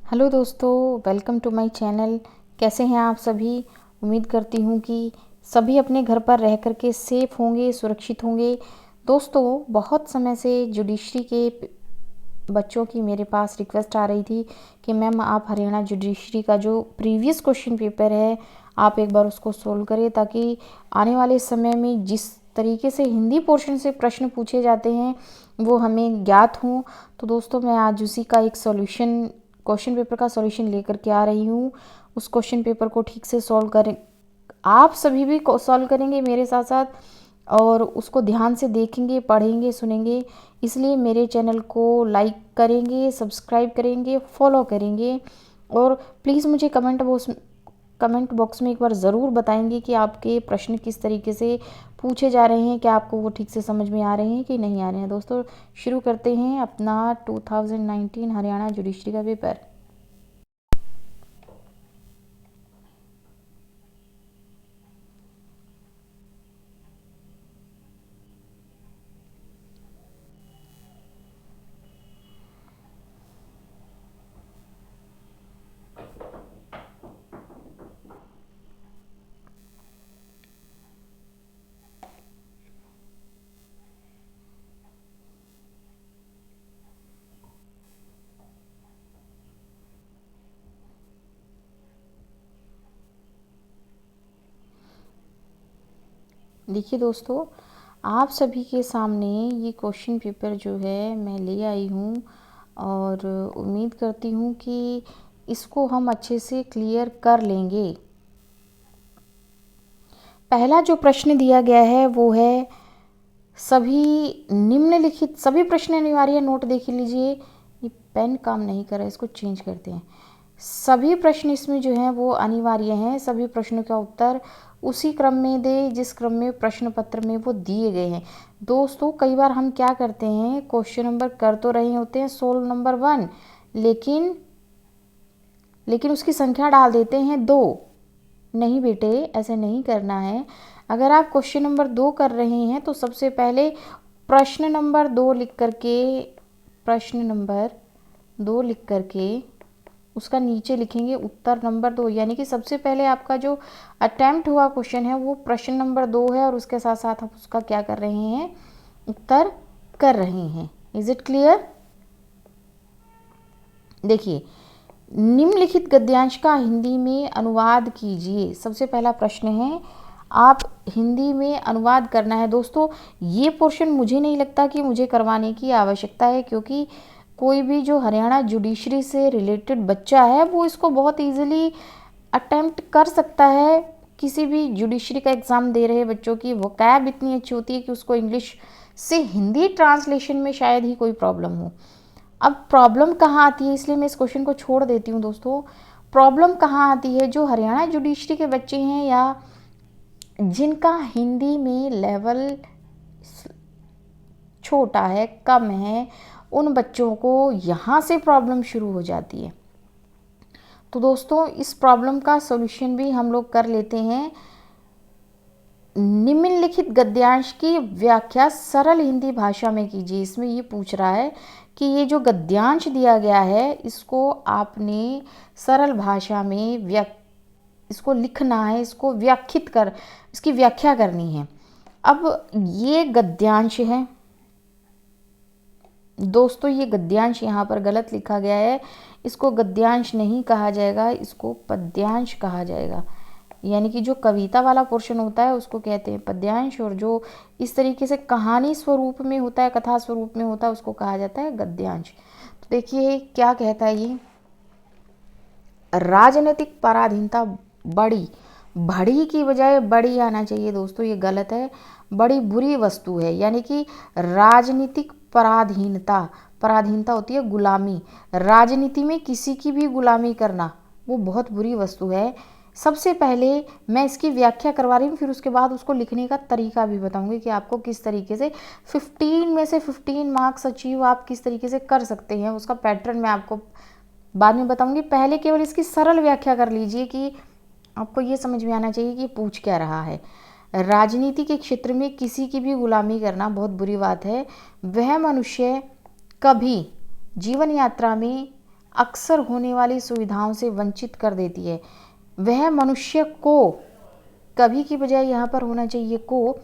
Hello दोस्तों, welcome to my channel. कैसे हैं आप सभी? उम्मीद करती हूँ कि सभी अपने घर पर रह कर के सेफ होंगे, सुरक्षित होंगे। दोस्तों, बहुत समय से जुडिशरी के बच्चों की मेरे पास रिक्वेस्ट आ रही थी कि मैम आप हरियाणा जुडिशरी का जो प्रीवियस क्वेश्चन पेपर है आप एक बार उसको सोल्व करें, ताकि आने वाले समय में जिस तरीके से हिंदी पोर्शन से प्रश्न पूछे जाते हैं वो हमें ज्ञात हों। तो दोस्तों, मैं आज उसी का एक सॉल्यूशन, क्वेश्चन पेपर का सॉल्यूशन लेकर के आ रही हूँ। उस क्वेश्चन पेपर को ठीक से सॉल्व करें, आप सभी भी सॉल्व करेंगे मेरे साथ साथ, और उसको ध्यान से देखेंगे, पढ़ेंगे, सुनेंगे। इसलिए मेरे चैनल को लाइक करेंगे, सब्सक्राइब करेंगे, फॉलो करेंगे। और प्लीज़ मुझे कमेंट बॉक्स में एक बार ज़रूर बताएंगे कि आपके प्रश्न किस तरीके से पूछे जा रहे हैं, क्या आपको वो ठीक से समझ में आ रहे हैं कि नहीं आ रहे हैं। दोस्तों, शुरू करते हैं अपना 2019 हरियाणा जुडिशरी का पेपर। देखिए दोस्तों, आप सभी के सामने ये क्वेश्चन पेपर जो है मैं ले आई हूँ, और उम्मीद करती हूँ कि इसको हम अच्छे से क्लियर कर लेंगे। पहला जो प्रश्न दिया गया है वो है, सभी निम्नलिखित सभी प्रश्न अनिवार्य, नोट देख लीजिए। ये पेन काम नहीं कर रहा है, इसको चेंज करते हैं। सभी प्रश्न इसमें जो हैं वो अनिवार्य हैं। सभी प्रश्नों का उत्तर उसी क्रम में दें जिस क्रम में प्रश्न पत्र में वो दिए गए हैं। दोस्तों, कई बार हम क्या करते हैं, क्वेश्चन नंबर कर तो रहे होते हैं सोल्व नंबर 1, लेकिन उसकी संख्या डाल देते हैं 2। नहीं बेटे, ऐसे नहीं करना है। अगर आप क्वेश्चन नंबर 2 कर रहे हैं तो सबसे पहले प्रश्न नंबर 2 लिख करके, प्रश्न नंबर 2 लिख करके उसका नीचे लिखेंगे उत्तर नंबर 2। यानी कि सबसे पहले आपका जो अटेम्प्ट हुआ क्वेश्चन है वो प्रश्न नंबर 2 है, और उसके साथ साथ आप उसका क्या कर रहे हैं, उत्तर कर रहे हैं। Is it clear? देखिए, निम्नलिखित गद्यांश का हिंदी में अनुवाद कीजिए। सबसे पहला प्रश्न है, आप हिंदी में अनुवाद करना है। दोस्तों, ये पोर्शन मुझे नहीं लगता कि मुझे करवाने की आवश्यकता है, क्योंकि कोई भी जो हरियाणा जुडिशरी से रिलेटेड बच्चा है वो इसको बहुत इजीली अटेम्प्ट कर सकता है। किसी भी जुडिशरी का एग्ज़ाम दे रहे बच्चों की वोकैब इतनी अच्छी होती है कि उसको इंग्लिश से हिंदी ट्रांसलेशन में शायद ही कोई प्रॉब्लम हो। अब प्रॉब्लम कहाँ आती है, इसलिए मैं इस क्वेश्चन को छोड़ देती हूँ। दोस्तों, प्रॉब्लम कहाँ आती है, जो हरियाणा जुडिशरी के बच्चे हैं या जिनका हिंदी में लेवल छोटा है, कम है, उन बच्चों को यहाँ से प्रॉब्लम शुरू हो जाती है। तो दोस्तों, इस प्रॉब्लम का सॉल्यूशन भी हम लोग कर लेते हैं। निम्नलिखित गद्यांश की व्याख्या सरल हिंदी भाषा में कीजिए। इसमें ये पूछ रहा है कि ये जो गद्यांश दिया गया है इसको आपने सरल भाषा में इसको लिखना है, इसको व्याख्यित कर, इसकी व्याख्या करनी है। अब ये गद्यांश है दोस्तों, ये गद्यांश यहाँ पर गलत लिखा गया है। इसको गद्यांश नहीं कहा जाएगा, इसको पद्यांश कहा जाएगा। यानी कि जो कविता वाला पोर्शन होता है उसको कहते हैं पद्यांश, और जो इस तरीके से कहानी स्वरूप में होता है, कथा स्वरूप में होता है, उसको कहा जाता है गद्यांश। तो देखिए क्या कहता है ये, राजनीतिक पराधीनता बड़ी, बड़ी की बजाय बड़ी आना चाहिए। दोस्तों, ये गलत है, बड़ी बुरी वस्तु है। यानी कि राजनीतिक पराधीनता, पराधीनता होती है गुलामी। राजनीति में किसी की भी गुलामी करना वो बहुत बुरी वस्तु है। सबसे पहले मैं इसकी व्याख्या करवा रही हूँ, फिर उसके बाद उसको लिखने का तरीका भी बताऊंगी कि आपको किस तरीके से 15 में से 15 मार्क्स अचीव आप किस तरीके से कर सकते हैं। उसका पैटर्न मैं आपको बाद में बताऊंगी। पहले केवल इसकी सरल व्याख्या कर लीजिए कि आपको ये समझ में आना चाहिए कि पूछ क्या रहा है। राजनीति के क्षेत्र में किसी की भी गुलामी करना बहुत बुरी बात है। वह मनुष्य कभी जीवन यात्रा में अक्सर होने वाली सुविधाओं से वंचित कर देती है। वह मनुष्य को, कभी की बजाय यहाँ पर होना चाहिए को,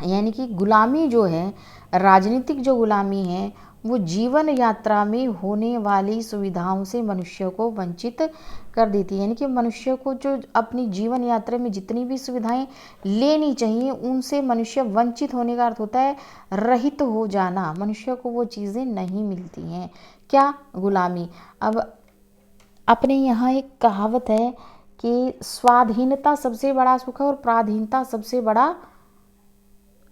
यानी कि गुलामी जो है, राजनीतिक जो गुलामी है, वो जीवन यात्रा में होने वाली सुविधाओं से मनुष्य को वंचित कर देती है। यानी कि मनुष्य को जो अपनी जीवन यात्रा में जितनी भी सुविधाएं लेनी चाहिए, उनसे मनुष्य वंचित होने का अर्थ होता है रहित हो जाना। मनुष्य को वो चीज़ें नहीं मिलती हैं। क्या? गुलामी। अब अपने यहाँ एक कहावत है कि स्वाधीनता सबसे बड़ा सुख है और पराधीनता सबसे बड़ा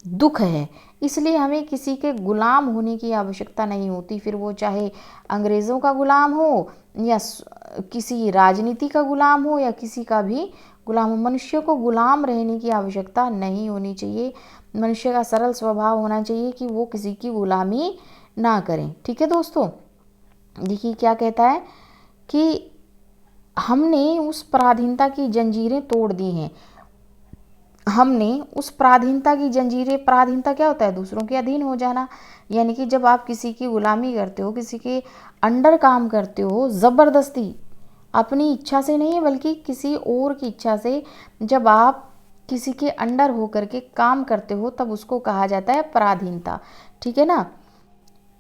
दुख है। इसलिए हमें किसी के गुलाम होने की आवश्यकता नहीं होती, फिर वो चाहे अंग्रेज़ों का गुलाम हो या किसी राजनीति का गुलाम हो या किसी का भी गुलाम हो। मनुष्य को गुलाम रहने की आवश्यकता नहीं होनी चाहिए। मनुष्य का सरल स्वभाव होना चाहिए कि वो किसी की गुलामी ना करें। ठीक है दोस्तों, देखिए क्या कहता है कि हमने उस पराधीनता की जंजीरें तोड़ दी हैं। हमने उस पराधीनता की जंजीरें, पराधीनता क्या होता है? दूसरों के अधीन हो जाना। यानी कि जब आप किसी की गुलामी करते हो, किसी के अंडर काम करते हो, ज़बरदस्ती, अपनी इच्छा से नहीं बल्कि किसी और की इच्छा से जब आप किसी के अंडर होकर के काम करते हो, तब उसको कहा जाता है पराधीनता। ठीक है ना?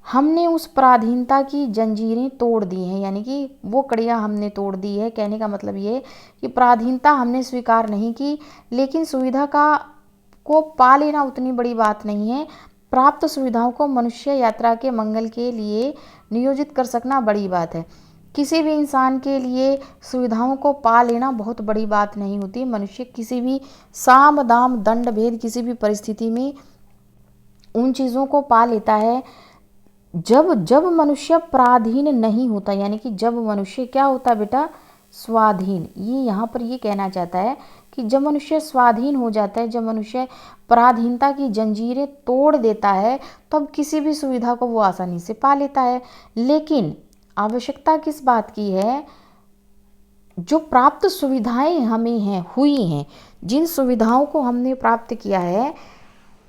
हमने उस पराधीनता की जंजीरें तोड़ दी हैं, यानी कि वो कड़ियाँ हमने तोड़ दी है। कहने का मतलब ये कि पराधीनता हमने स्वीकार नहीं की, लेकिन सुविधा को पा लेना उतनी बड़ी बात नहीं है। प्राप्त सुविधाओं को मनुष्य यात्रा के मंगल के लिए नियोजित कर सकना बड़ी बात है। किसी भी इंसान के लिए सुविधाओं को पा लेना बहुत बड़ी बात नहीं होती। मनुष्य किसी भी साम दाम दंड भेद किसी भी परिस्थिति में उन चीज़ों को पा लेता है जब जब मनुष्य पराधीन नहीं होता। यानी कि जब मनुष्य क्या होता है बेटा? स्वाधीन। ये यहाँ पर ये कहना चाहता है कि जब मनुष्य स्वाधीन हो जाता है, जब मनुष्य पराधीनता की जंजीरें तोड़ देता है, तब किसी भी सुविधा को वो आसानी से पा लेता है। लेकिन आवश्यकता किस बात की है? जो प्राप्त सुविधाएं हमें हुई हैं, जिन सुविधाओं को हमने प्राप्त किया है,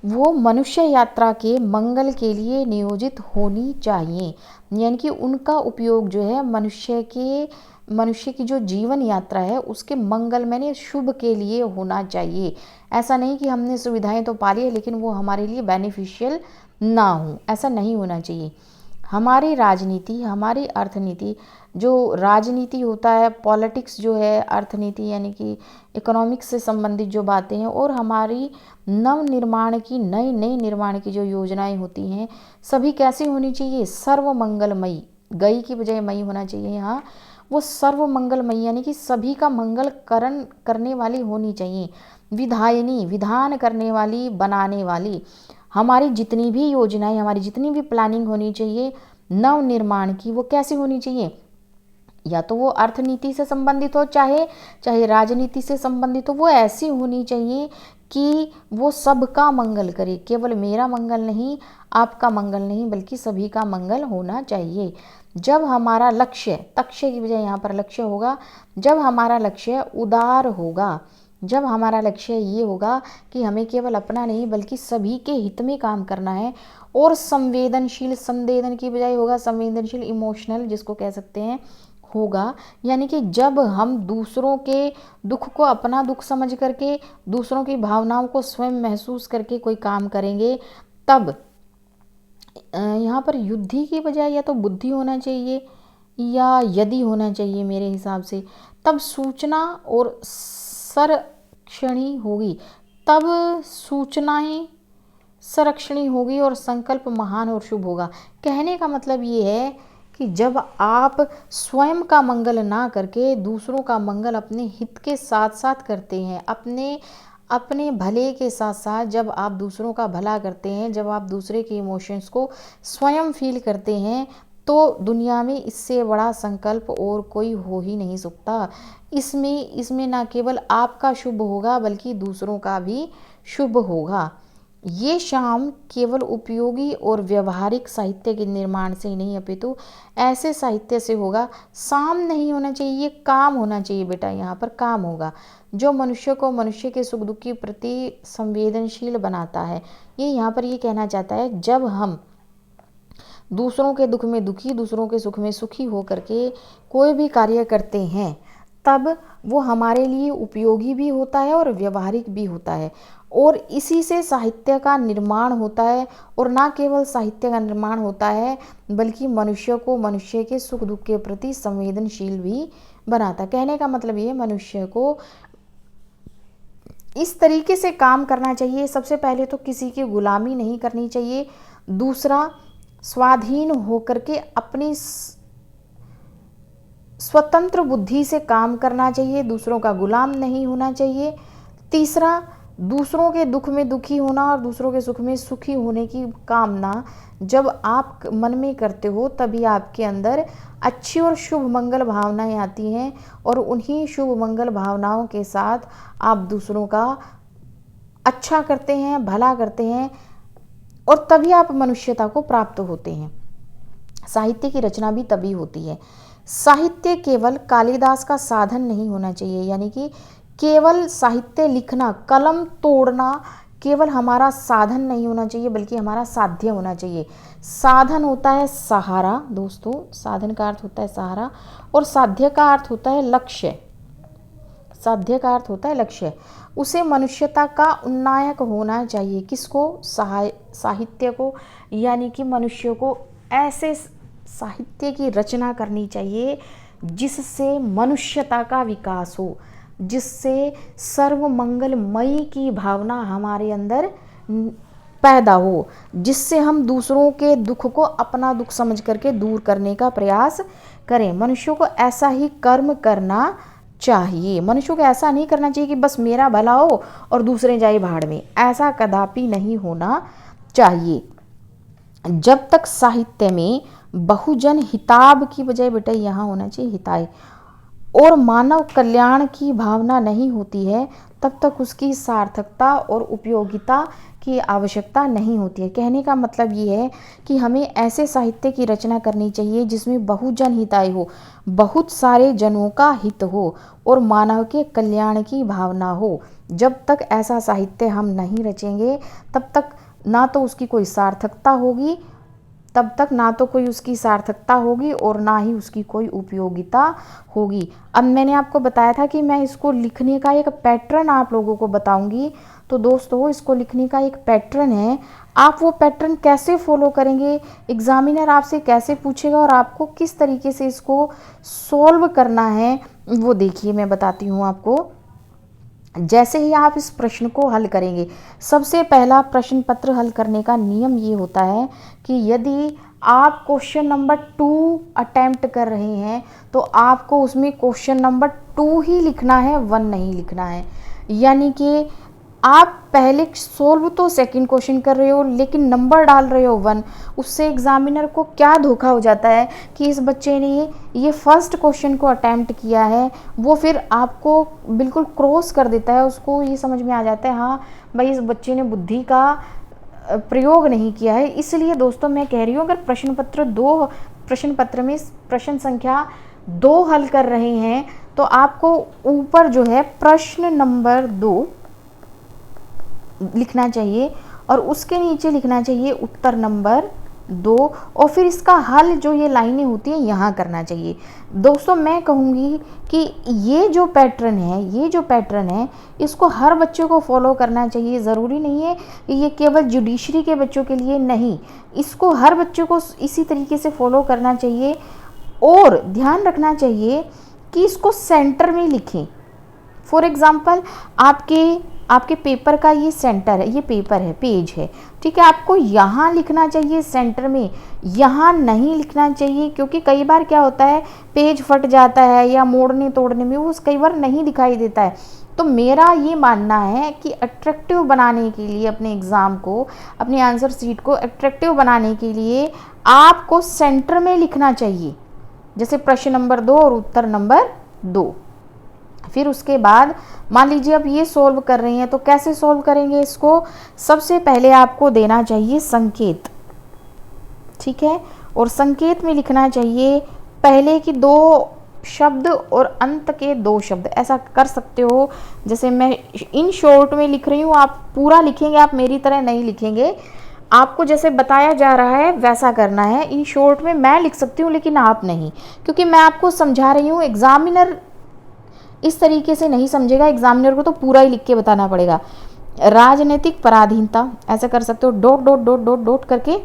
वो मनुष्य यात्रा के मंगल के लिए नियोजित होनी चाहिए। यानी कि उनका उपयोग जो है मनुष्य की जो जीवन यात्रा है उसके मंगल में, शुभ के लिए होना चाहिए। ऐसा नहीं कि हमने सुविधाएं तो पा ली है लेकिन वो हमारे लिए बेनिफिशियल ना हो, ऐसा नहीं होना चाहिए। हमारी राजनीति, हमारी अर्थनीति, जो राजनीति होता है, पॉलिटिक्स जो है, अर्थनीति यानी कि इकोनॉमिक्स से संबंधित जो बातें हैं, और हमारी नई नई निर्माण की जो योजनाएं होती हैं, सभी कैसी होनी चाहिए? सर्व मंगलमयी। गई की बजाय मई होना चाहिए यहाँ। वो सर्व मंगलमयी यानी कि सभी का मंगल करने वाली होनी चाहिए। विधायिनी, विधान करने वाली, बनाने वाली। हमारी जितनी भी योजनाएं, हमारी जितनी भी प्लानिंग होनी चाहिए नव निर्माण की, वो कैसी होनी चाहिए? या तो वो अर्थनीति से संबंधित हो, चाहे राजनीति से संबंधित हो, वो ऐसी होनी चाहिए कि वो सबका मंगल करे। केवल मेरा मंगल नहीं, आपका मंगल नहीं, बल्कि सभी का मंगल होना चाहिए। जब हमारा लक्ष्य, तक्ष्य की बजाय यहाँ पर लक्ष्य होगा, जब हमारा लक्ष्य उदार होगा, जब हमारा लक्ष्य ये होगा कि हमें केवल अपना नहीं बल्कि सभी के हित में काम करना है, और संवेदनशील, संवेदन की बजाय होगा संवेदनशील, इमोशनल जिसको कह सकते हैं, होगा। यानी कि जब हम दूसरों के दुख को अपना दुख समझ करके, दूसरों की भावनाओं को स्वयं महसूस करके कोई काम करेंगे, तब यहाँ पर युद्धि की बजाय या तो बुद्धि होना चाहिए या यदि होना चाहिए मेरे हिसाब से। तब सूचना और संरक्षणी होगी, तब सूचनाएं संरक्षणी होगी और संकल्प महान और शुभ होगा। कहने का मतलब ये है कि जब आप स्वयं का मंगल ना करके दूसरों का मंगल अपने हित के साथ साथ करते हैं, अपने भले के साथ साथ जब आप दूसरों का भला करते हैं, जब आप दूसरे के इमोशंस को स्वयं फील करते हैं, तो दुनिया में इससे बड़ा संकल्प और कोई हो ही नहीं सकता। इसमें ना केवल आपका शुभ होगा बल्कि दूसरों का भी शुभ होगा। ये शाम केवल उपयोगी और व्यवहारिक साहित्य के निर्माण से ही नहीं अपितु ऐसे साहित्य से होगा। साम नहीं होना चाहिए, ये काम होना चाहिए बेटा। यहाँ पर काम होगा जो मनुष्य को मनुष्य के सुख दुख के प्रति संवेदनशील बनाता है। ये यहाँ पर ये कहना चाहता है, जब हम दूसरों के दुख में दुखी, दूसरों के सुख में सुखी होकर के कोई भी कार्य करते हैं तब वो हमारे लिए उपयोगी भी होता है और व्यवहारिक भी होता है। और इसी से साहित्य का निर्माण होता है। और ना केवल साहित्य का निर्माण होता है बल्कि मनुष्य को मनुष्य के सुख दुख के प्रति संवेदनशील भी बनाता है। कहने का मतलब ये, मनुष्य को इस तरीके से काम करना चाहिए। सबसे पहले तो किसी की गुलामी नहीं करनी चाहिए। दूसरा, स्वाधीन होकर के अपनी स्वतंत्र बुद्धि से काम करना चाहिए, दूसरों का गुलाम नहीं होना चाहिए। तीसरा, दूसरों के दुख में दुखी होना और दूसरों के सुख में सुखी होने की कामना जब आप मन में करते हो तभी आपके अंदर अच्छी और शुभ मंगल भावनाएं आती हैं और उन्हीं शुभ मंगल भावनाओं के साथ आप दूसरों का अच्छा करते हैं, भला करते हैं और तभी आप मनुष्यता को प्राप्त होते हैं। साहित्य की रचना भी तभी होती है। साहित्य केवल कालिदास का साधन नहीं होना चाहिए, यानी कि केवल साहित्य लिखना, कलम तोड़ना केवल हमारा साधन नहीं होना चाहिए बल्कि हमारा साध्य होना चाहिए। साधन होता है सहारा दोस्तों, साधन का अर्थ होता है सहारा और साध्य का अर्थ होता है लक्ष्य। साध्य का अर्थ होता है लक्ष्य। उसे मनुष्यता का उन्नायक होना चाहिए। किसको? साहित्य को, यानी कि मनुष्य को ऐसे साहित्य की रचना करनी चाहिए जिससे मनुष्यता का विकास हो, जिससे सर्व मंगलमयी की भावना हमारे अंदर पैदा हो, जिससे हम दूसरों के दुख को अपना दुख समझ करके दूर करने का प्रयास करें। मनुष्यों को ऐसा ही कर्म करना चाहिए। मनुष्यों को ऐसा नहीं करना चाहिए कि बस मेरा भला हो और दूसरे जाए भाड़ में, ऐसा कदापि नहीं होना चाहिए। जब तक साहित्य में बहुजन हिताब की बजाय बेटा यहाँ होना चाहिए हिताय और मानव कल्याण की भावना नहीं होती है तब तक उसकी सार्थकता और उपयोगिता की आवश्यकता नहीं होती है। कहने का मतलब ये है कि हमें ऐसे साहित्य की रचना करनी चाहिए जिसमें बहुजन हिताय हो, बहुत सारे जनों का हित हो और मानव के कल्याण की भावना हो। जब तक ऐसा साहित्य हम नहीं रचेंगे तब तक ना तो उसकी कोई सार्थकता होगी, तब तक ना तो कोई उसकी सार्थकता होगी और ना ही उसकी कोई उपयोगिता होगी। अब मैंने आपको बताया था कि मैं इसको लिखने का एक पैटर्न आप लोगों को बताऊंगी। तो दोस्तों, इसको लिखने का एक पैटर्न है, आप वो पैटर्न कैसे फॉलो करेंगे, एग्जामिनर आपसे कैसे पूछेगा और आपको किस तरीके से इसको सॉल्व करना है वो देखिए मैं बताती हूँ आपको। जैसे ही आप इस प्रश्न को हल करेंगे, सबसे पहला प्रश्न पत्र हल करने का नियम ये होता है कि यदि आप क्वेश्चन नंबर 2 अटेम्प्ट कर रहे हैं तो आपको उसमें क्वेश्चन नंबर 2 ही लिखना है, 1 नहीं लिखना है। यानी कि आप पहले सोल्व तो सेकंड क्वेश्चन कर रहे हो लेकिन नंबर डाल रहे हो 1। उससे एग्जामिनर को क्या धोखा हो जाता है कि इस बच्चे ने ये फर्स्ट क्वेश्चन को अटेम्प्ट किया है, वो फिर आपको बिल्कुल क्रॉस कर देता है। उसको ये समझ में आ जाता है हाँ भाई इस बच्चे ने बुद्धि का प्रयोग नहीं किया है। इसलिए दोस्तों मैं कह रही हूँ, अगर प्रश्न पत्र में प्रश्न संख्या 2 हल कर रहे हैं तो आपको ऊपर जो है प्रश्न नंबर 2 लिखना चाहिए और उसके नीचे लिखना चाहिए उत्तर नंबर 2 और फिर इसका हल जो ये लाइनें होती हैं यहाँ करना चाहिए। दोस्तों मैं कहूँगी कि ये जो पैटर्न है इसको हर बच्चे को फॉलो करना चाहिए। ज़रूरी नहीं है कि ये केवल जुडिशरी के बच्चों के लिए, नहीं, इसको हर बच्चे को इसी तरीके से फॉलो करना चाहिए और ध्यान रखना चाहिए कि इसको सेंटर में लिखें। फॉर एग्ज़ाम्पल आपके पेपर का ये सेंटर है, ये पेपर है, पेज है, ठीक है, आपको यहाँ लिखना चाहिए सेंटर में, यहाँ नहीं लिखना चाहिए क्योंकि कई बार क्या होता है पेज फट जाता है या मोड़ने तोड़ने में वो कई बार नहीं दिखाई देता है। तो मेरा ये मानना है कि अट्रैक्टिव बनाने के लिए अपने एग्ज़ाम को, अपनी आंसर शीट को अट्रैक्टिव बनाने के लिए आपको सेंटर में लिखना चाहिए, जैसे प्रश्न नंबर 2 और उत्तर नंबर 2। फिर उसके बाद मान लीजिए अब ये सॉल्व कर रहे हैं तो कैसे सॉल्व करेंगे इसको। सबसे पहले आपको देना चाहिए संकेत, ठीक है, और संकेत में लिखना चाहिए पहले की 2 शब्द और अंत के 2 शब्द। ऐसा कर सकते हो जैसे मैं इन शॉर्ट में लिख रही हूँ, आप पूरा लिखेंगे, आप मेरी तरह नहीं लिखेंगे। आपको जैसे बताया जा रहा है वैसा करना है। इन शॉर्ट में मैं लिख सकती हूँ लेकिन आप नहीं, क्योंकि मैं आपको समझा रही हूँ। एग्जामिनर इस तरीके से नहीं समझेगा, एग्जामिनर को तो पूरा ही लिख के बताना पड़ेगा। राजनीतिक पराधीनता ऐसा कर सकते हो, dot dot dot dot dot करके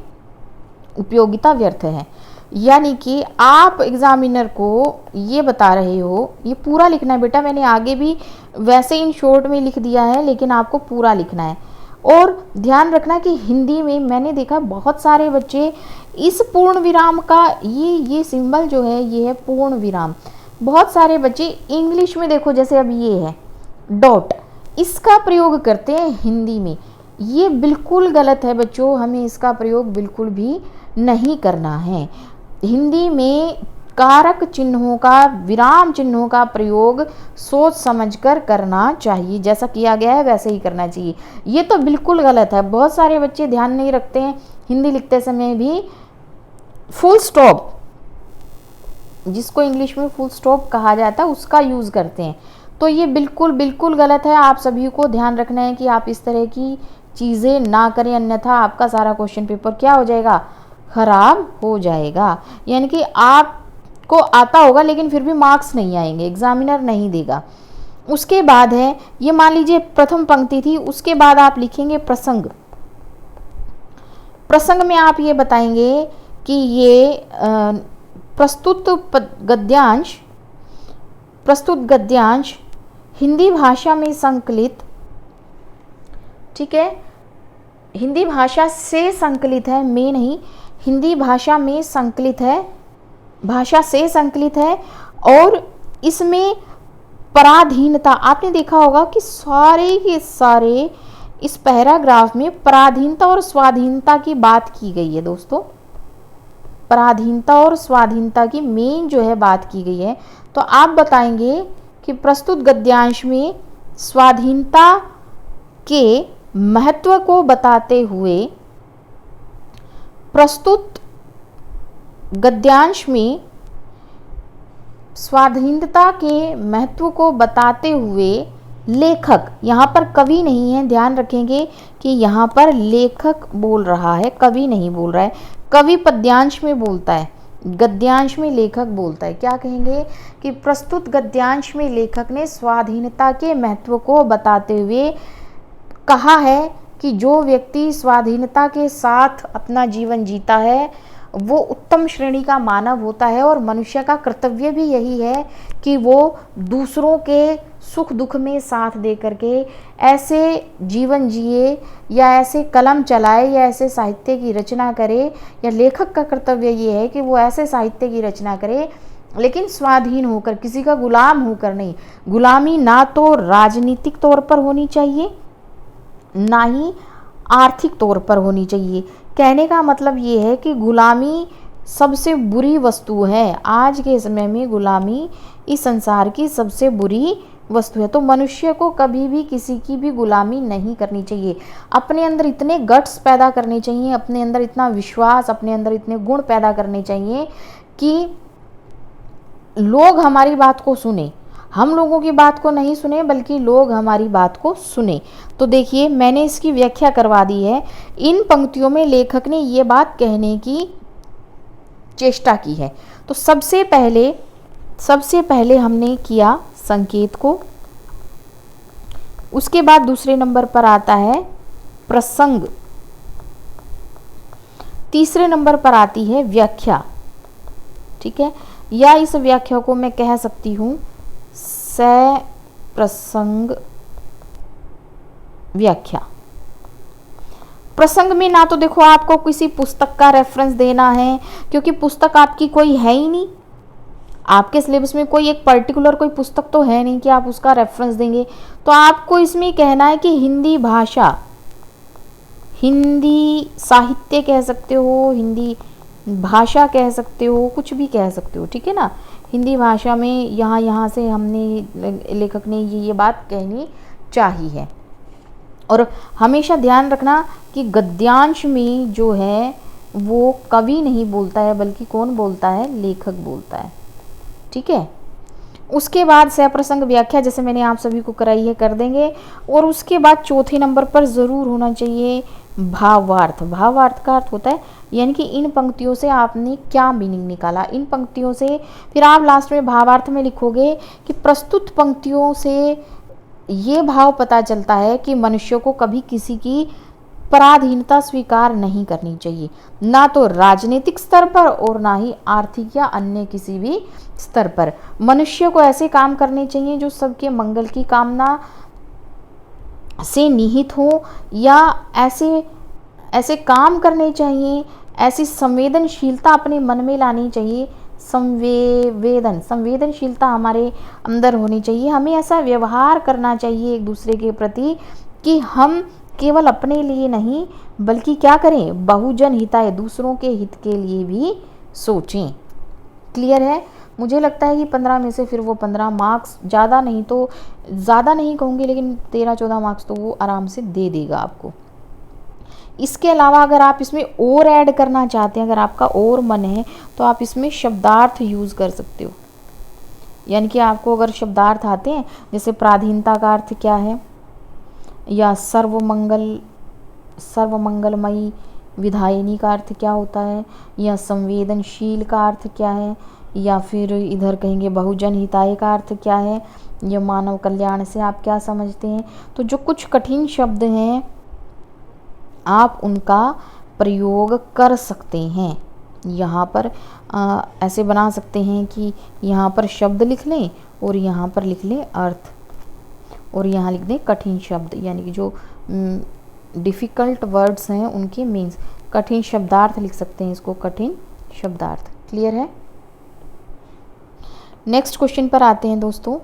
उपयोगिता व्यर्थ है। यानी कि आप एग्जामिनर को ये बता रहे हो, ये पूरा लिखना है बेटा, मैंने आगे भी वैसे इन शॉर्ट में लिख दिया है लेकिन आपको पूरा लिखना है। और ध्यान रखना कि हिंदी में मैंने देखा बहुत सारे बच्चे इस पूर्ण विराम का ये सिंबल जो है ये है पूर्ण विराम। बहुत सारे बच्चे इंग्लिश में देखो जैसे अब ये है डॉट, इसका प्रयोग करते हैं हिंदी में। ये बिल्कुल गलत है बच्चों, हमें इसका प्रयोग बिल्कुल भी नहीं करना है। हिंदी में कारक चिन्हों का, विराम चिन्हों का प्रयोग सोच समझकर करना चाहिए, जैसा किया गया है वैसे ही करना चाहिए। ये तो बिल्कुल गलत है। बहुत सारे बच्चे ध्यान नहीं रखते हैं, हिंदी लिखते समय भी फुल स्टॉप, जिसको इंग्लिश में फुल स्टॉप कहा जाता है, उसका यूज़ करते हैं। तो ये बिल्कुल बिल्कुल गलत है। आप सभी को ध्यान रखना है कि आप इस तरह की चीज़ें ना करें, अन्यथा आपका सारा क्वेश्चन पेपर क्या हो जाएगा, खराब हो जाएगा। यानी कि आपको आता होगा लेकिन फिर भी मार्क्स नहीं आएंगे, एग्जामिनर नहीं देगा। उसके बाद है, ये मान लीजिए प्रथम पंक्ति थी, उसके बाद आप लिखेंगे प्रसंग। प्रसंग में आप ये बताएंगे कि ये प्रस्तुत गद्यांश हिंदी भाषा में संकलित, ठीक है, हिंदी भाषा से संकलित है, में नहीं, हिंदी भाषा में संकलित है, भाषा से संकलित है। और इसमें पराधीनता, आपने देखा होगा कि सारे के सारे इस पैराग्राफ में पराधीनता और स्वाधीनता की बात की गई है दोस्तों। पराधीनता और स्वाधीनता की मेन जो है बात की गई है। तो आप बताएंगे कि प्रस्तुत गद्यांश में स्वाधीनता के महत्व को बताते हुए, प्रस्तुत गद्यांश में स्वाधीनता के महत्व को बताते हुए लेखक, यहाँ पर कवि नहीं है, ध्यान रखेंगे कि यहाँ पर लेखक बोल रहा है, कवि नहीं बोल रहा है। कवि पद्यांश में बोलता है, गद्यांश में लेखक बोलता है। क्या कहेंगे कि प्रस्तुत गद्यांश में लेखक ने स्वाधीनता के महत्व को बताते हुए कहा है कि जो व्यक्ति स्वाधीनता के साथ अपना जीवन जीता है वो उत्तम श्रेणी का मानव होता है, और मनुष्य का कर्तव्य भी यही है कि वो दूसरों के सुख दुख में साथ दे करके ऐसे जीवन जिए, या ऐसे कलम चलाए, या ऐसे साहित्य की रचना करे, या लेखक का कर्तव्य ये है कि वो ऐसे साहित्य की रचना करे लेकिन स्वाधीन होकर, किसी का गुलाम होकर नहीं। गुलामी ना तो राजनीतिक तौर पर होनी चाहिए, ना ही आर्थिक तौर पर होनी चाहिए। कहने का मतलब ये है कि गुलामी सबसे बुरी वस्तु है। आज के समय में गुलामी इस संसार की सबसे बुरी वस्तु है। तो मनुष्य को कभी भी किसी की भी गुलामी नहीं करनी चाहिए। अपने अंदर इतने गट्स पैदा करने चाहिए, अपने अंदर इतना विश्वास, अपने अंदर इतने गुण पैदा करने चाहिए कि लोग हमारी बात को सुने, हम लोगों की बात को नहीं सुने बल्कि लोग हमारी बात को सुने। तो देखिए मैंने इसकी व्याख्या करवा दी है। इन पंक्तियों में लेखक ने ये बात कहने की चेष्टा की है। तो सबसे पहले हमने किया संकेत को, उसके बाद दूसरे नंबर पर आता है प्रसंग, तीसरे नंबर पर आती है व्याख्या, ठीक है, या इस व्याख्या को मैं कह सकती हूँ प्रसंग व्याख्या। प्रसंग में ना तो देखो आपको किसी पुस्तक का रेफरेंस देना है, क्योंकि पुस्तक आपकी कोई है ही नहीं, आपके सिलेबस में कोई एक पर्टिकुलर कोई पुस्तक तो है नहीं कि आप उसका रेफरेंस देंगे। तो आपको इसमें कहना है कि हिंदी भाषा, हिंदी साहित्य कह सकते हो, हिंदी भाषा कह सकते हो, कुछ भी कह सकते हो, ठीक है ना। हिंदी भाषा में यहाँ से हमने, लेखक ने ये बात कहनी चाहिए। और हमेशा ध्यान रखना कि गद्यांश में जो है वो कवि नहीं बोलता है बल्कि कौन बोलता है, लेखक बोलता है, ठीक है। उसके बाद सप्रसंग व्याख्या जैसे मैंने आप सभी को कराई है कर देंगे। और उसके बाद चौथे नंबर पर ज़रूर होना चाहिए भावार्थ। भावार्थ का अर्थ होता है यानी कि इन पंक्तियों से आपने क्या मीनिंग निकाला, इन पंक्तियों से। फिर आप लास्ट में भावार्थ में लिखोगे कि प्रस्तुत पंक्तियों से ये भाव पता चलता है कि मनुष्य को कभी किसी की पराधीनता स्वीकार नहीं करनी चाहिए, ना तो राजनीतिक स्तर पर और ना ही आर्थिक या अन्य किसी भी स्तर पर। मनुष्य को ऐसे काम करने चाहिए जो सबके मंगल की कामना से निहित हो, या ऐसे काम करने चाहिए, ऐसी संवेदनशीलता अपने मन में लानी चाहिए। संवेदनशीलता हमारे अंदर होनी चाहिए। हमें ऐसा व्यवहार करना चाहिए एक दूसरे के प्रति कि हम केवल अपने लिए नहीं बल्कि क्या करें, बहुजन हिताय, दूसरों के हित के लिए भी सोचें। क्लियर है? मुझे लगता है कि 15 में से फिर वो 15 मार्क्स, ज़्यादा नहीं तो ज़्यादा नहीं कहूँगी लेकिन 13-14 मार्क्स तो वो आराम से दे देगा आपको। इसके अलावा अगर आप इसमें और ऐड करना चाहते हैं, अगर आपका और मन है तो आप इसमें शब्दार्थ यूज़ कर सकते हो। यानी कि आपको अगर शब्दार्थ आते हैं, जैसे पराधीनता का अर्थ क्या है, या सर्वमंगलमयी विधायिनी का अर्थ क्या होता है, या संवेदनशील का अर्थ क्या है, या फिर इधर कहेंगे बहुजन हिताय का अर्थ क्या है, या मानव कल्याण से आप क्या समझते हैं। तो जो कुछ कठिन शब्द हैं आप उनका प्रयोग कर सकते हैं। यहाँ पर ऐसे बना सकते हैं कि यहाँ पर शब्द लिख लें और यहाँ पर लिख लें अर्थ, और यहाँ लिख दें कठिन शब्द, यानी कि जो डिफ़िकल्ट वर्ड्स हैं उनके मीन्स, कठिन शब्दार्थ लिख सकते हैं इसको, कठिन शब्दार्थ। क्लियर है? नेक्स्ट क्वेश्चन पर आते हैं दोस्तों।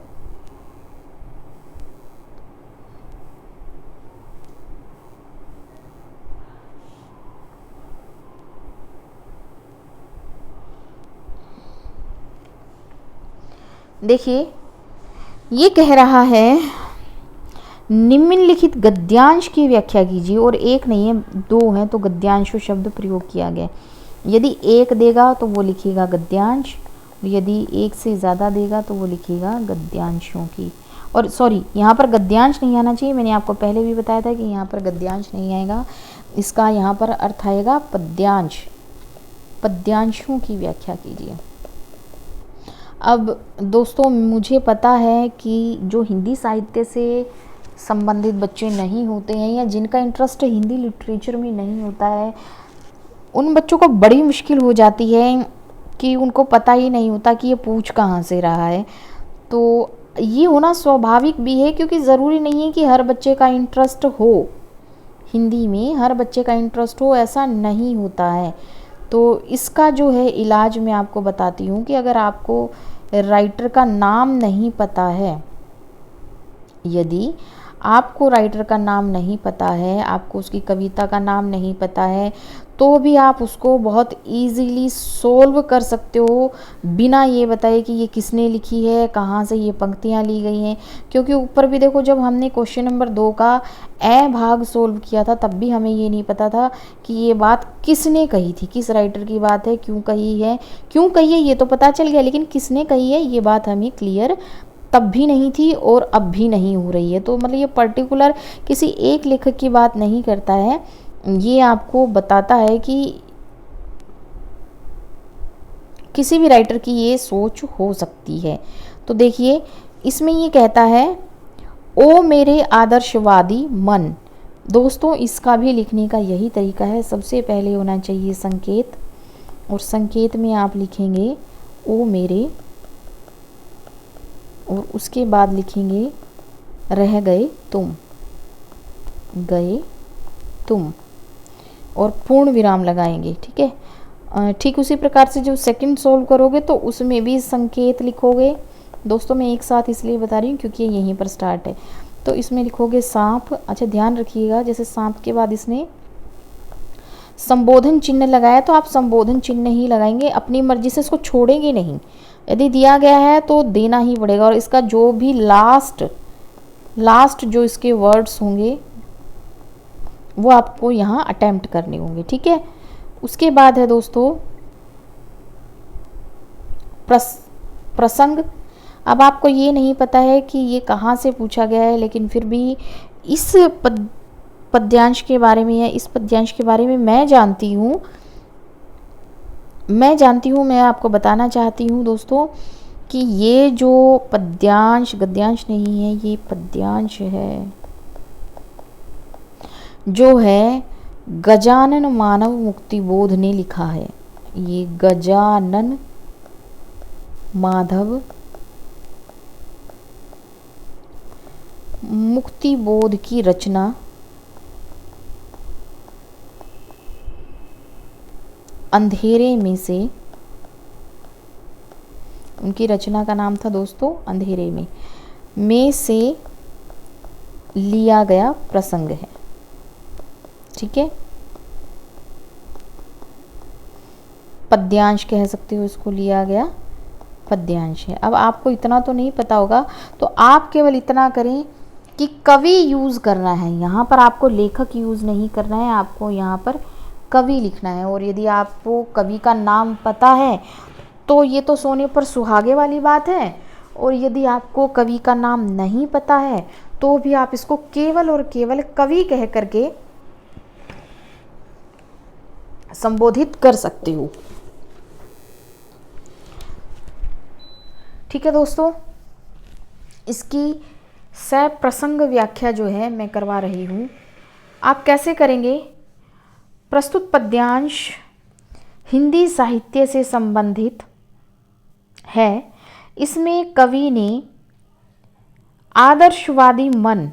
देखिए ये कह रहा है निम्नलिखित गद्यांश की व्याख्या कीजिए, और एक नहीं है दो हैं तो गद्यांश शब्द प्रयोग किया गया। यदि एक देगा तो वो लिखेगा गद्यांश, यदि एक से ज़्यादा देगा तो वो लिखेगा गद्यांशों की। और सॉरी, यहाँ पर गद्यांश नहीं आना चाहिए, मैंने आपको पहले भी बताया था कि यहाँ पर गद्यांश नहीं आएगा, इसका यहाँ पर अर्थ आएगा पद्यांश। पद्यांशों की व्याख्या कीजिए। अब दोस्तों मुझे पता है कि जो हिंदी साहित्य से संबंधित बच्चे नहीं होते हैं या जिनका इंटरेस्ट हिंदी लिटरेचर में नहीं होता है, उन बच्चों को बड़ी मुश्किल हो जाती है कि उनको पता ही नहीं होता कि ये पूछ कहाँ से रहा है। तो ये होना स्वाभाविक भी है, क्योंकि ज़रूरी नहीं है कि हर बच्चे का इंटरेस्ट हो हिंदी में, हर बच्चे का इंटरेस्ट हो ऐसा नहीं होता है। तो इसका जो है इलाज मैं आपको बताती हूँ कि अगर आपको राइटर का नाम नहीं पता है, यदि आपको राइटर का नाम नहीं पता है, आपको उसकी कविता का नाम नहीं पता है, तो भी आप उसको बहुत इजीली सोल्व कर सकते हो बिना ये बताए कि ये किसने लिखी है, कहाँ से ये पंक्तियाँ ली गई हैं। क्योंकि ऊपर भी देखो, जब हमने क्वेश्चन नंबर 2 का ए भाग सोल्व किया था तब भी हमें ये नहीं पता था कि ये बात किसने कही थी, किस राइटर की बात है, क्यों कही है ये तो पता चल गया, लेकिन किसने कही है ये बात हमें क्लियर तब भी नहीं थी और अब भी नहीं हो रही है। तो मतलब ये पर्टिकुलर किसी एक लेखक की बात नहीं करता है, ये आपको बताता है कि किसी भी राइटर की ये सोच हो सकती है। तो देखिए इसमें ये कहता है, ओ मेरे आदर्शवादी मन। दोस्तों इसका भी लिखने का यही तरीका है, सबसे पहले होना चाहिए संकेत, और संकेत में आप लिखेंगे ओ मेरे, और उसके बाद लिखेंगे रह गए तुम, और पूर्ण विराम लगाएंगे। ठीक है, ठीक उसी प्रकार से जो सेकंड सोल्व करोगे तो उसमें भी संकेत लिखोगे। दोस्तों मैं एक साथ इसलिए बता रही हूँ क्योंकि ये यहीं पर स्टार्ट है। तो इसमें लिखोगे सांप। अच्छा ध्यान रखिएगा, जैसे सांप के बाद इसने संबोधन चिन्ह लगाया तो आप संबोधन चिन्ह ही लगाएंगे, अपनी मर्जी से इसको छोड़ेंगे नहीं। यदि दिया गया है तो देना ही पड़ेगा, और इसका जो भी लास्ट जो इसके वर्ड्स होंगे वो आपको यहाँ अटेम्प्ट करने होंगे। ठीक है, उसके बाद है दोस्तों प्रसंग। अब आपको ये नहीं पता है कि ये कहाँ से पूछा गया है, लेकिन फिर भी इस पद्यांश के बारे में या इस पद्यांश के बारे में मैं जानती हूँ, मैं आपको बताना चाहती हूँ दोस्तों कि ये जो पद्यांश, गद्यांश नहीं है, ये पद्यांश है, जो है गजानन मानव मुक्ति बोध ने लिखा है। ये गजानन माधव मुक्ति बोध की रचना अंधेरे में से, उनकी रचना का नाम था दोस्तों अंधेरे में से लिया गया प्रसंग है। ठीक है, पद्यांश कह सकते हो इसको, लिया गया पद्यांश है। अब आपको इतना तो नहीं पता होगा, तो आप केवल इतना करें कि कवि यूज़ करना है। यहाँ पर आपको लेखक यूज़ नहीं करना है, आपको यहाँ पर कवि लिखना है। और यदि आपको कवि का नाम पता है तो ये तो सोने पर सुहागे वाली बात है, और यदि आपको कवि का नाम नहीं पता है तो भी आप इसको केवल और केवल कवि कह करके संबोधित कर सकते हो। ठीक है दोस्तों, इसकी सप्रसंग व्याख्या जो है मैं करवा रही हूँ। आप कैसे करेंगे? प्रस्तुत पद्यांश हिंदी साहित्य से संबंधित है। इसमें कवि ने आदर्शवादी मन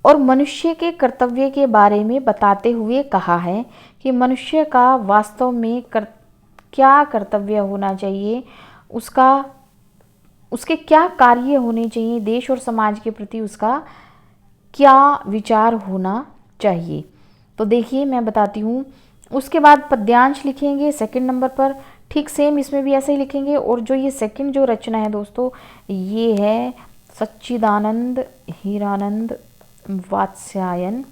और मनुष्य के कर्तव्य के बारे में बताते हुए कहा है कि मनुष्य का वास्तव में क्या कर्तव्य होना चाहिए, उसके क्या कार्य होने चाहिए, देश और समाज के प्रति उसका क्या विचार होना चाहिए। तो देखिए मैं बताती हूँ। उसके बाद पद्यांश लिखेंगे सेकंड नंबर पर, ठीक सेम इसमें भी ऐसे ही लिखेंगे। और जो ये सेकंड जो रचना है दोस्तों, ये है सच्चिदानंद हीरानंद वात्स्यायन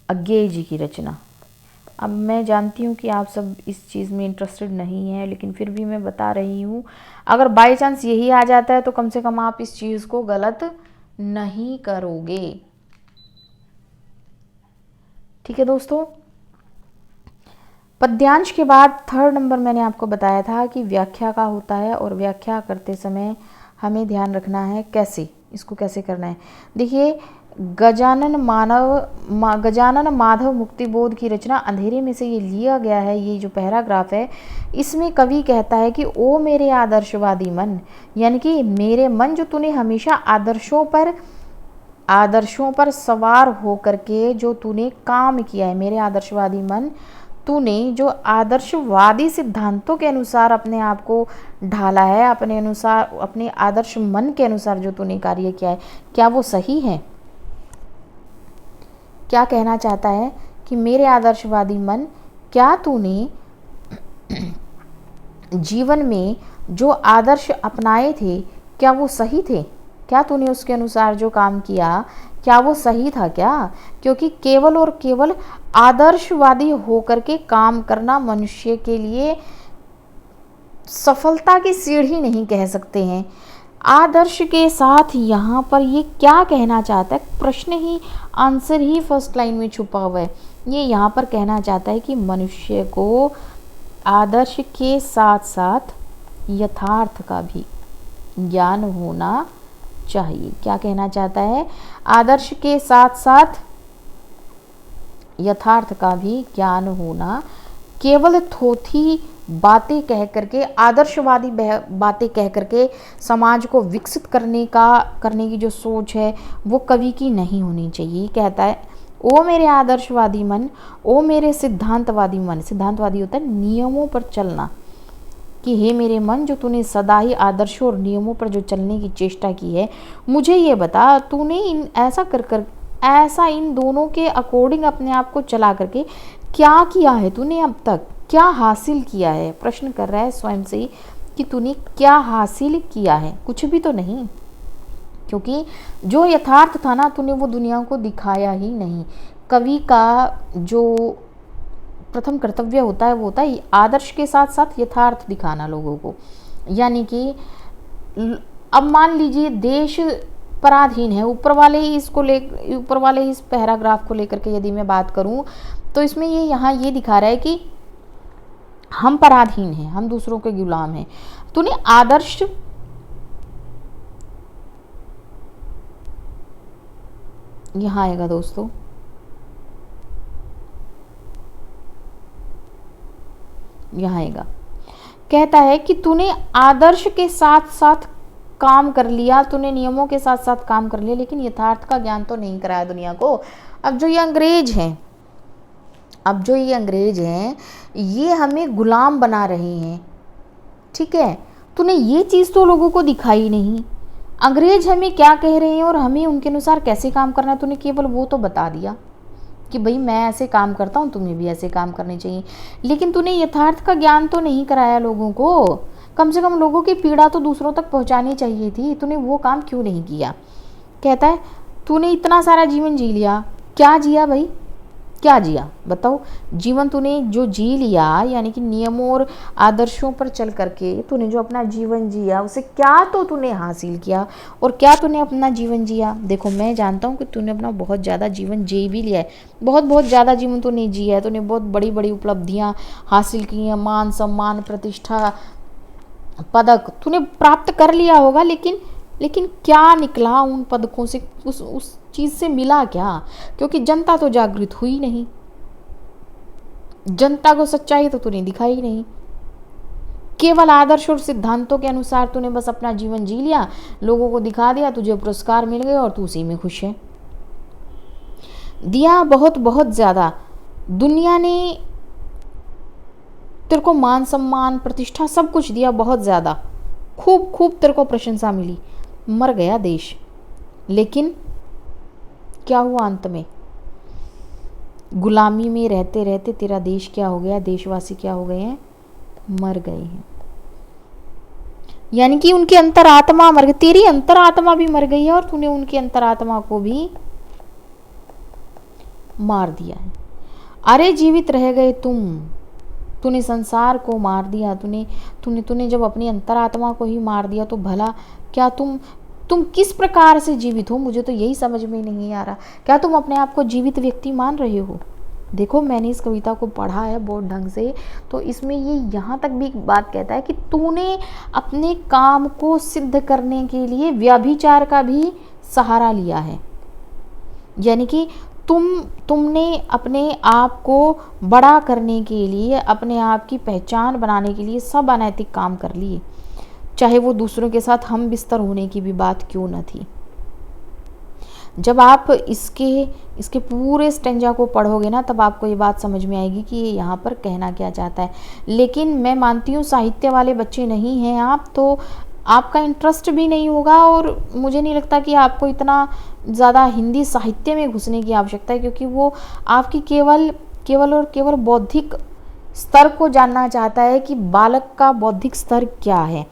अज्ञेय जी की रचना। अब मैं जानती हूँ कि आप सब इस चीज़ में इंटरेस्टेड नहीं है, लेकिन फिर भी मैं बता रही हूँ। अगर बाय चांस यही आ जाता है तो कम से कम आप इस चीज़ को गलत नहीं करोगे। ठीक है दोस्तों, पद्यांश के बाद थर्ड नंबर मैंने आपको बताया था कि व्याख्या का होता है, और व्याख्या करते समय हमें ध्यान रखना है कैसे, इसको कैसे करना है। देखिए, गजानन माधव मुक्तिबोध की रचना अंधेरे में से ये लिया गया है। ये जो पैराग्राफ है, इसमें कवि कहता है कि ओ मेरे आदर्शवादी मन, यानी कि मेरे मन जो तूने हमेशा आदर्शों पर सवार होकर के जो तूने काम किया है, मेरे आदर्शवादी मन, तूने जो आदर्शवादी सिद्धांतों के अनुसार अपने आप को ढाला है, अपने अनुसार, अपने आदर्श मन के अनुसार जो तूने कार्य किया है, क्या वो सही है? क्या कहना चाहता है कि मेरे आदर्शवादी मन, क्या तूने जीवन में जो आदर्श अपनाए थे क्या वो सही थे? क्या तूने उसके अनुसार जो काम किया क्या वो सही था क्या? क्योंकि केवल और केवल आदर्शवादी होकर के काम करना मनुष्य के लिए सफलता की सीढ़ी नहीं कह सकते हैं। आदर्श के साथ यहाँ पर ये क्या कहना चाहता है, प्रश्न ही, आंसर ही फर्स्ट लाइन में छुपा हुआ है। ये यहाँ पर कहना चाहता है कि मनुष्य को आदर्श के साथ साथ यथार्थ का भी ज्ञान होना चाहिए। क्या कहना चाहता है? आदर्श के साथ साथ यथार्थ का भी ज्ञान होना। केवल थोथी बातें कह करके, आदर्शवादी बातें कह करके समाज को विकसित करने की जो सोच है वो कवि की नहीं होनी चाहिए। कहता है ओ मेरे आदर्शवादी मन, ओ मेरे सिद्धांतवादी मन। सिद्धांतवादी होता है नियमों पर चलना, कि हे मेरे मन, जो तूने सदा ही आदर्शों और नियमों पर जो चलने की चेष्टा की है, मुझे ये बता, तूने ऐसा इन दोनों के अकॉर्डिंग अपने आप को चला करके क्या किया है? तूने अब तक क्या हासिल किया है? प्रश्न कर रहा है स्वयं से ही कि तूने क्या हासिल किया है? कुछ भी तो नहीं, क्योंकि जो यथार्थ था ना, तूने वो दुनिया को दिखाया ही नहीं। कवि का जो प्रथम कर्तव्य होता है वो होता है आदर्श के साथ साथ यथार्थ दिखाना लोगों को। यानी कि अब मान लीजिए देश पराधीन है, ऊपर वाले ही इस पैराग्राफ को लेकर के यदि मैं बात करूं तो इसमें ये यहाँ ये दिखा रहा है कि हम पराधीन हैं, हम दूसरों के गुलाम हैं। तूने आदर्श यहाँ आएगा दोस्तों, यहाँ आएगा, कहता है कि तूने आदर्श के साथ साथ काम कर लिया, तूने नियमों के साथ साथ काम कर लिया, लेकिन यथार्थ का ज्ञान तो नहीं कराया दुनिया को। अब जो ये अंग्रेज हैं ये हमें गुलाम बना रहे हैं, ठीक है। तूने ये चीज़ तो लोगों को दिखाई नहीं, अंग्रेज हमें क्या कह रहे हैं और हमें उनके अनुसार कैसे काम करना है, तूने केवल वो तो बता दिया कि भाई मैं ऐसे काम करता हूँ, तुम्हें भी ऐसे काम करने चाहिए, लेकिन तूने यथार्थ का ज्ञान तो नहीं कराया लोगों को। कम से कम लोगों की पीड़ा तो दूसरों तक पहुँचानी चाहिए थी, तूने वो काम क्यों नहीं किया। कहता है तूने इतना सारा जीवन जी लिया, क्या जिया भाई, क्या जिया बताओ। जीवन तूने जो जी लिया, यानी कि नियमों और आदर्शों पर चल करके तूने जो अपना जीवन जिया, उसे क्या तो तूने हासिल किया और क्या तूने अपना जीवन जिया। देखो मैं जानता हूँ कि तूने अपना बहुत ज़्यादा जीवन जी भी लिया है, बहुत ज़्यादा जीवन तूने जिया है, तूने बहुत बड़ी बड़ी उपलब्धियाँ हासिल की हैं, मान सम्मान प्रतिष्ठा पदक तूने प्राप्त कर लिया होगा, लेकिन क्या निकला उन पदकों से, उस चीज़ से मिला क्या। क्योंकि जनता तो जागृत हुई नहीं, जनता को सच्चाई तो तूने दिखाई नहीं, केवल आदर्श और सिद्धांतों के अनुसार तूने बस अपना जीवन जी लिया, लोगों को दिखा दिया, तुझे पुरस्कार मिल गए और तू उसी में खुश है। दिया बहुत ज़्यादा, दुनिया ने तेरे को मान सम्मान प्रतिष्ठा सब कुछ दिया, बहुत ज़्यादा, खूब तेरे को प्रशंसा मिली, मर गया देश। लेकिन क्या हुआ अंत में, गुलामी में रहते रहते तेरा देश क्या हो गया, देशवासी क्या हो गए हैं, मर गए हैं। यानी कि उनकी अंतरात्मा मर गई, तेरी अंतरात्मा भी मर गई है और तूने उनकी अंतरात्मा को भी मार दिया है। अरे जीवित रह गए तूने संसार को मार दिया, तूने जब अपनी अंतरात्मा को ही मार दिया तो भला क्या तुम किस प्रकार से जीवित हो, मुझे तो यही समझ में नहीं आ रहा। क्या तुम अपने आप को जीवित व्यक्ति मान रहे हो। देखो मैंने इस कविता को पढ़ा है बहुत ढंग से, तो इसमें ये यहाँ तक भी एक बात कहता है कि तूने अपने काम को सिद्ध करने के लिए व्यभिचार का भी सहारा लिया है। यानी कि तुमने अपने आप को बड़ा करने के लिए, अपने आप की पहचान बनाने के लिए सब अनैतिक काम कर लिए, चाहे वो दूसरों के साथ हम बिस्तर होने की भी बात क्यों न थी। जब आप इसके पूरे स्टेंजा को पढ़ोगे ना, तब आपको ये बात समझ में आएगी कि ये यहाँ पर कहना क्या चाहता है। लेकिन मैं मानती हूँ साहित्य वाले बच्चे नहीं हैं आप, तो आपका इंटरेस्ट भी नहीं होगा और मुझे नहीं लगता कि आपको इतना ज़्यादा हिंदी साहित्य में घुसने की आवश्यकता है, क्योंकि वो आपकी केवल बौद्धिक स्तर को जानना चाहता है कि बालक का बौद्धिक स्तर क्या है।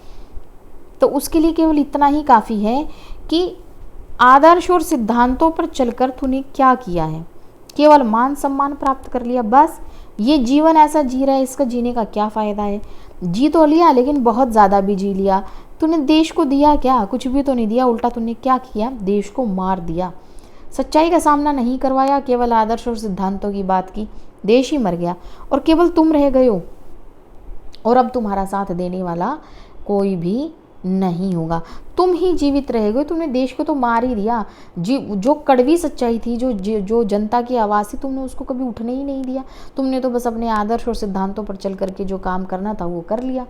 तो उसके लिए केवल इतना ही काफ़ी है कि आदर्श और सिद्धांतों पर चलकर तूने क्या किया है। केवल मान सम्मान प्राप्त कर लिया, बस ये जीवन ऐसा जी रहा है, इसका जीने का क्या फ़ायदा है। जी तो लिया लेकिन बहुत ज़्यादा भी जी लिया। तूने देश को दिया क्या, कुछ भी तो नहीं दिया, उल्टा तूने क्या किया, देश को मार दिया। सच्चाई का सामना नहीं करवाया, केवल आदर्श और सिद्धांतों की बात की, देश ही मर गया और केवल तुम रह गए हो। और अब तुम्हारा साथ देने वाला कोई भी नहीं होगा, तुम ही जीवित रह गए। तुमने देश को तो मार ही दिया। जो कड़वी सच्चाई थी, जो जनता की आवाज़ थी, तुमने उसको कभी उठने ही नहीं दिया। तुमने तो बस अपने आदर्श और सिद्धांतों पर चल करके जो काम करना था वो कर लिया।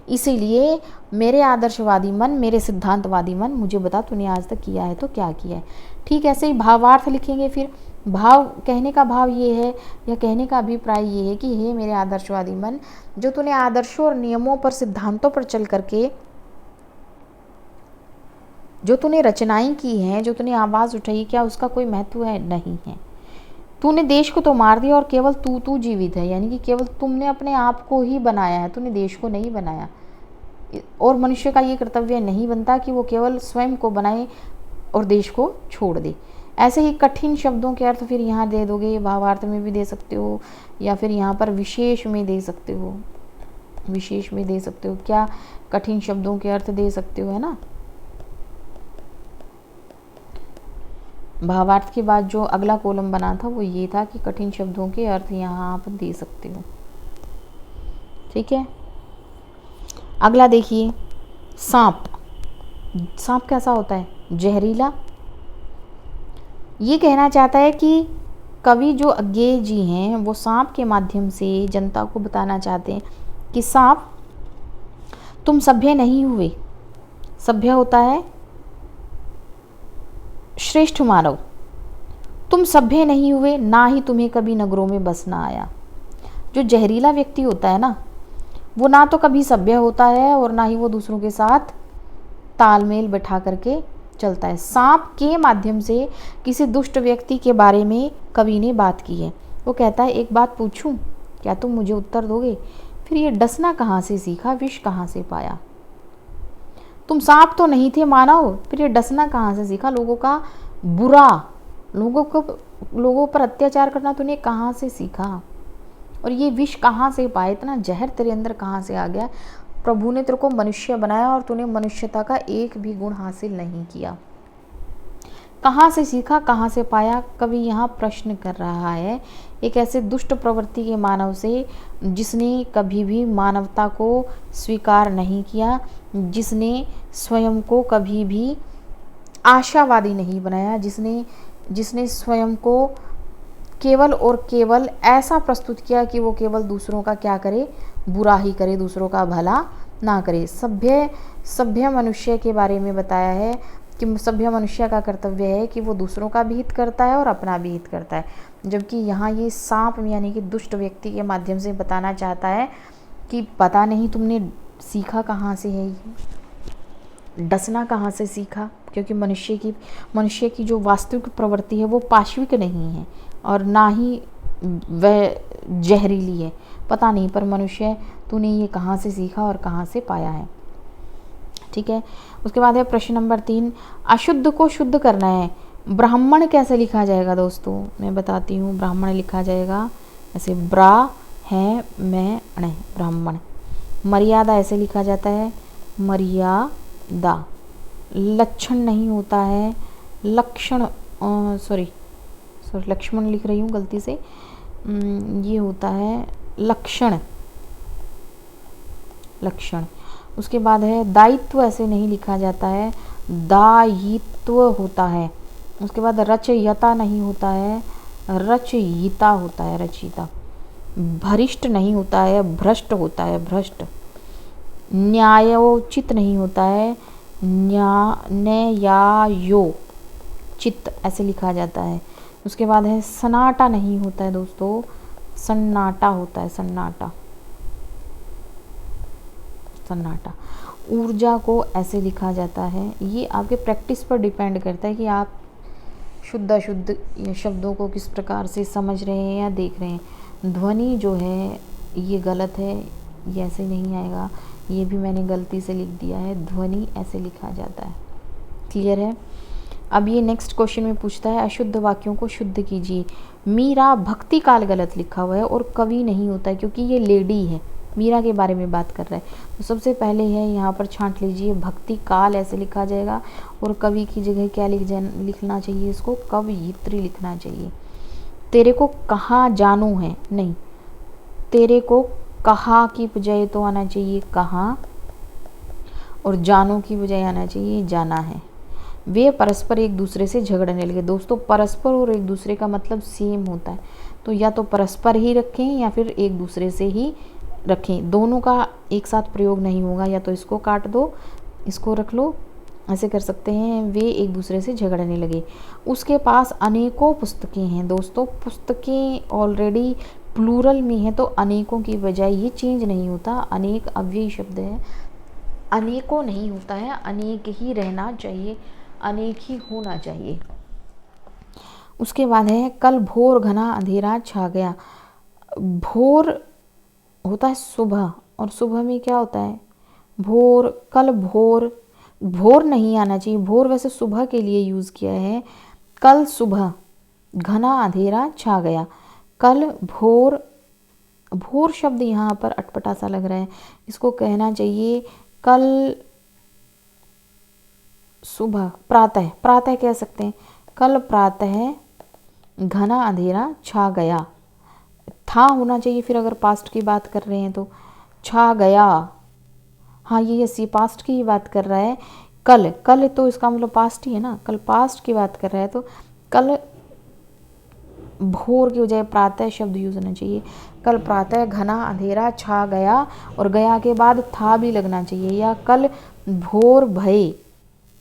इसीलिए मेरे आदर्शवादी मन, मेरे सिद्धांतवादी मन, मुझे बता तूने आज तक किया है तो क्या किया है। ठीक ऐसे ही भावार्थ लिखेंगे। फिर भाव कहने का भाव ये है, या कहने का अभिप्राय ये है कि हे मेरे आदर्शवादी मन, जो तूने आदर्शों और नियमों पर, सिद्धांतों पर चल करके जो तूने रचनाएं की हैं, जो तूने आवाज़ उठाई, क्या उसका कोई महत्व है? नहीं है। तूने देश को तो मार दिया और केवल तू जीवित है, यानी कि केवल तुमने अपने आप को ही बनाया है, तूने देश को नहीं बनाया। और मनुष्य का ये कर्तव्य नहीं बनता कि वो केवल स्वयं को बनाए और देश को छोड़ दे। ऐसे ही कठिन शब्दों के अर्थ फिर यहाँ दे दोगे, भावार्थ में भी दे सकते हो या फिर यहाँ पर विशेष में दे सकते हो, विशेष में दे सकते हो। क्या कठिन शब्दों के अर्थ दे सकते हो, है ना। भावार्थ के बाद जो अगला कॉलम बना था वो ये था कि कठिन शब्दों के अर्थ यहाँ आप दे सकते हो। ठीक है, अगला देखिए, सांप। सांप कैसा होता है? जहरीला। ये कहना चाहता है कि कवि जो अज्ञेय जी हैं वो सांप के माध्यम से जनता को बताना चाहते हैं कि सांप, तुम सभ्य नहीं हुए। सभ्य होता है श्रेष्ठ मानव। तुम सभ्य नहीं हुए, ना ही तुम्हें कभी नगरों में बसना आया। जो जहरीला व्यक्ति होता है ना, वो ना तो कभी सभ्य होता है और ना ही वो दूसरों के साथ तालमेल बैठा करके चलता है। सांप के माध्यम से किसी दुष्ट व्यक्ति के बारे में कवि ने बात की है। वो कहता है, एक बात पूछूं, क्या तुम मुझे उत्तर दोगे? फिर ये डसना कहाँ से सीखा, विष कहाँ से पाया? तुम सांप तो नहीं थे मानव, फिर ये डसना कहाँ से सीखा? लोगों का बुरा, लोगों पर अत्याचार करना तूने कहाँ से सीखा? और ये विष कहाँ से पाया? इतना जहर तेरे अंदर कहाँ से आ गया? प्रभु ने तेरे को मनुष्य बनाया और तूने मनुष्यता का एक भी गुण हासिल नहीं किया। कहाँ से सीखा, कहाँ से पाया? कवि यहाँ प्रश्न कर रहा है एक ऐसे दुष्ट प्रवृत्ति के मानव से जिसने कभी भी मानवता को स्वीकार नहीं किया, जिसने स्वयं को कभी भी आशावादी नहीं बनाया, जिसने स्वयं को केवल और केवल ऐसा प्रस्तुत किया कि वो केवल दूसरों का क्या करे, बुरा ही करे, दूसरों का भला ना करे। सभ्य मनुष्य के बारे में बताया है कि सभ्य मनुष्य का कर्तव्य है कि वो दूसरों का भी हित करता है और अपना भी हित करता है। जबकि यहाँ ये सांप यानी कि दुष्ट व्यक्ति के माध्यम से बताना चाहता है कि पता नहीं तुमने सीखा कहाँ से है, ये डसना कहाँ से सीखा। क्योंकि मनुष्य की जो वास्तविक प्रवृत्ति है वो पाशविक नहीं है और ना ही वह जहरीली है। पता नहीं, पर मनुष्य तूने ये कहाँ से सीखा और कहाँ से पाया है। ठीक है, उसके बाद है प्रश्न नंबर 3, अशुद्ध को शुद्ध करना है। ब्राह्मण कैसे लिखा जाएगा दोस्तों, मैं बताती हूँ। ब्राह्मण लिखा जाएगा ऐसे, ब्रा है मैं अण, ब्राह्मण। मर्यादा ऐसे लिखा जाता है, मर्यादा। लक्षण नहीं होता है, लक्षण, सॉरी लक्ष्मण लिख रही हूँ गलती से, ये होता है लक्षण, लक्षण। उसके बाद है दायित्व, ऐसे नहीं लिखा जाता है, दायित्व होता है। उसके बाद रचयिता नहीं होता है, रचयिता होता है, रचयिता। भरिष्ठ नहीं होता है, भ्रष्ट होता है, भ्रष्ट। न्यायोचित नहीं होता है, न्यायोचित ऐसे लिखा जाता है। उसके बाद है सन्नाटा नहीं होता है दोस्तों, सन्नाटा होता है, सन्नाटा, सन्नाटा। ऊर्जा को ऐसे लिखा जाता है। ये आपके प्रैक्टिस पर डिपेंड करता है कि आप शुद्ध अशुद्ध शब्दों को किस प्रकार से समझ रहे हैं या देख रहे हैं। ध्वनि जो है ये गलत है, ये ऐसे नहीं आएगा, ये भी मैंने गलती से लिख दिया है, ध्वनि ऐसे लिखा जाता है। क्लियर है। अब ये नेक्स्ट क्वेश्चन में पूछता है अशुद्ध वाक्यों को शुद्ध कीजिए। मीरा भक्ति काल गलत लिखा हुआ है और कवि नहीं होता है क्योंकि ये लेडी है, मीरा के बारे में बात कर रहा है। तो सबसे पहले है यहाँ पर छांट लीजिए, भक्ति काल ऐसे लिखा जाएगा और कवि की जगह क्या लिखना चाहिए, इसको कवयित्री लिखना चाहिए। तेरे को कहाँ जानू है, नहीं, तेरे को कहा की बजाय तो आना चाहिए कहाँ, और जानू की बजाय आना चाहिए जाना है। वे परस्पर एक दूसरे से झगड़ने लगे। दोस्तों परस्पर और एक दूसरे का मतलब सेम होता है, तो या तो परस्पर ही रखें या फिर एक दूसरे से ही रखें, दोनों का एक साथ प्रयोग नहीं होगा। या तो इसको काट दो, इसको रख लो, ऐसे कर सकते हैं। वे एक दूसरे से झगड़ने लगे। उसके पास अनेकों पुस्तकें हैं। दोस्तों पुस्तकें ऑलरेडी प्लूरल में है तो अनेकों की बजाय ये चेंज नहीं होता, अनेक अव्ययी शब्द है, अनेकों नहीं होता है, अनेक ही रहना चाहिए, अनेक ही होना चाहिए। उसके बाद है कल भोर घना अंधेरा छा गया। भोर होता है सुबह, और सुबह में क्या होता है भोर। कल भोर, भोर नहीं आना चाहिए, भोर वैसे सुबह के लिए यूज़ किया है, कल सुबह घना अंधेरा छा गया। कल भोर, भोर शब्द यहाँ पर अटपटा सा लग रहा है, इसको कहना चाहिए कल सुबह, प्रातः, प्रातः कह सकते हैं। कल प्रातः घना अंधेरा छा गया, था होना चाहिए फिर अगर पास्ट की बात कर रहे हैं तो। छा गया, हाँ ये पास्ट की ही बात कर रहा है। कल, कल तो इसका मतलब पास्ट ही है ना, कल पास्ट की बात कर रहा है तो कल भोर की बजाय प्रातः शब्द यूज होना चाहिए। कल प्रातः घना अंधेरा छा गया, और गया के बाद था भी लगना चाहिए, या कल भोर भये,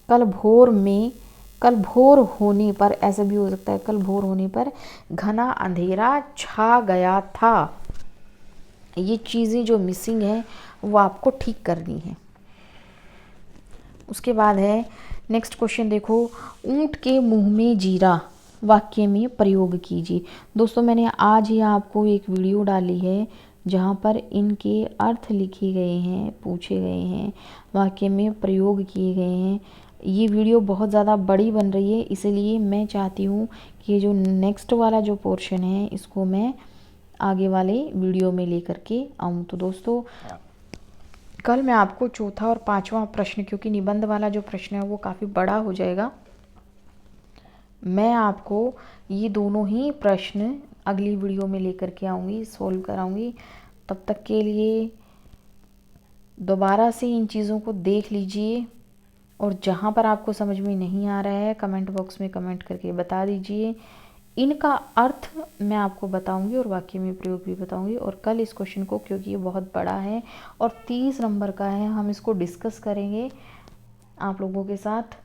कल भोर में, कल भोर होने पर, ऐसा भी हो सकता है कल भोर होने पर घना अंधेरा छा गया था। ये चीज़ें जो मिसिंग है वो आपको ठीक करनी है। उसके बाद है नेक्स्ट क्वेश्चन, देखो, ऊंट के मुंह में जीरा वाक्य में प्रयोग कीजिए। दोस्तों मैंने आज ही आपको एक वीडियो डाली है जहाँ पर इनके अर्थ लिखे गए हैं, पूछे गए हैं, वाक्य में प्रयोग किए गए हैं। ये वीडियो बहुत ज़्यादा बड़ी बन रही है, इसलिए मैं चाहती हूँ कि जो नेक्स्ट वाला जो पोर्शन है इसको मैं आगे वाले वीडियो में लेकर के आऊँ। तो दोस्तों कल मैं आपको चौथा और पांचवा प्रश्न, क्योंकि निबंध वाला जो प्रश्न है वो काफ़ी बड़ा हो जाएगा, मैं आपको ये दोनों ही प्रश्न अगली वीडियो में लेकर के आऊँगी, सोल्व कराऊँगी। तब तक के लिए दोबारा से इन चीज़ों को देख लीजिए, और जहाँ पर आपको समझ में नहीं आ रहा है कमेंट बॉक्स में कमेंट करके बता दीजिए। इनका अर्थ मैं आपको बताऊंगी और वाक्य में प्रयोग भी बताऊंगी। और कल इस क्वेश्चन को, क्योंकि ये बहुत बड़ा है और 30 नंबर का है, हम इसको डिस्कस करेंगे आप लोगों के साथ।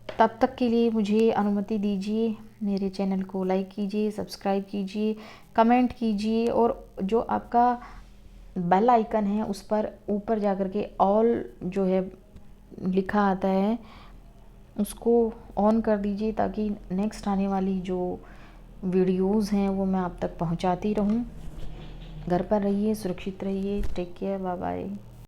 तब तक के लिए मुझे अनुमति दीजिए, मेरे चैनल को लाइक कीजिए, सब्सक्राइब कीजिए, कमेंट कीजिए, और जो आपका बेल आइकन है उस पर ऊपर जा कर के ऑल जो है लिखा आता है उसको ऑन कर दीजिए, ताकि नेक्स्ट आने वाली जो वीडियोस हैं वो मैं आप तक पहुंचाती रहूं। घर पर रहिए, सुरक्षित रहिए, टेक केयर, बाय बाय।